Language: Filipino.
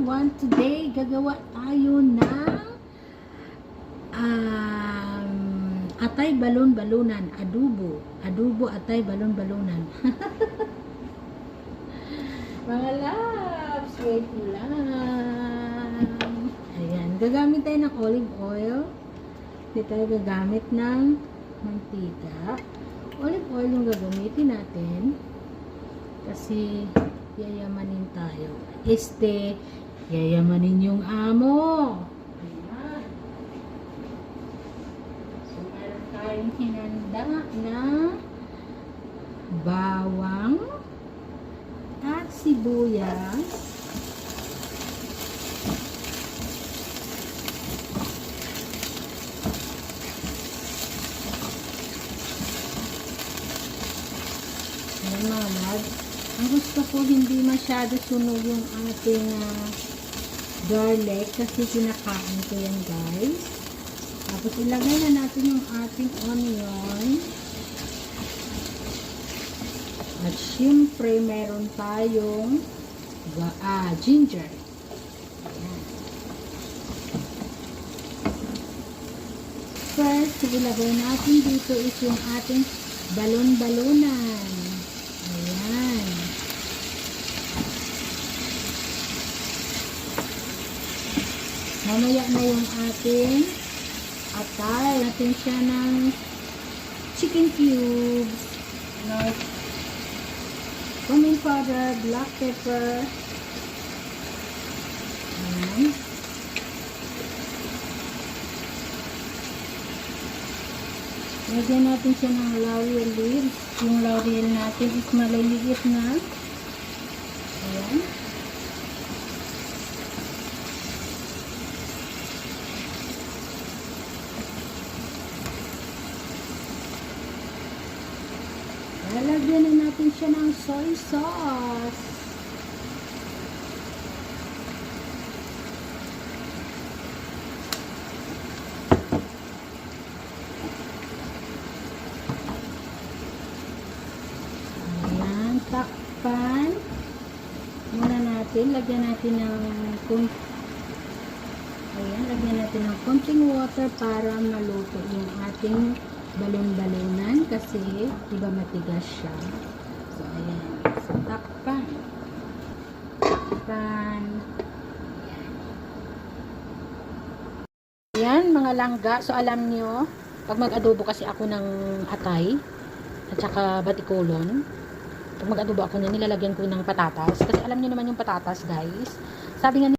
everyone! Today, gagawa tayo ng atay balon-balunan. Adobo. Adobo, atay balon-balunan. Mga loves, wait lang. Ayan, gagamit tayo ng olive oil. Hindi tayo gagamit ng mantika. Olive oil yung gagamitin natin. Kasi yayamanin tayo. Yayamanin yung amo. Ayan. So, meron tayong hinanda na bawang at sibuyas. Ayan mga lads. Ang gusto ko hindi masyado sunog yung ating garlic kasi kinakain ko yan guys. Tapos ilagay na natin yung ating onion. At syempre meron tayong ginger. Ayan. First, ilagay natin dito is yung ating balon-balunan. Ayan. Mamaya na yung ating atay. Natin siya ng chicken cubes. Cumin powder, black pepper. Ayan. Lagyan natin siya ng laurel leaves. Yung laurel natin is maliliit na. Ayan. Lalagyan na natin siya ng soy sauce. Ayan, takpan muna natin. Lagyan natin ng lagyan natin ng konting water para maluto yung ating balon-balunan kasi diba matigas siya. So, ayan. So, takpan. Takpan. Ayan, mga langga. So, alam nyo, pag mag-adobo kasi ako ng atay at saka batikulon, pag mag-adobo ako nilalagyan ko ng patatas. Kasi alam nyo naman yung patatas, guys. Sabi nga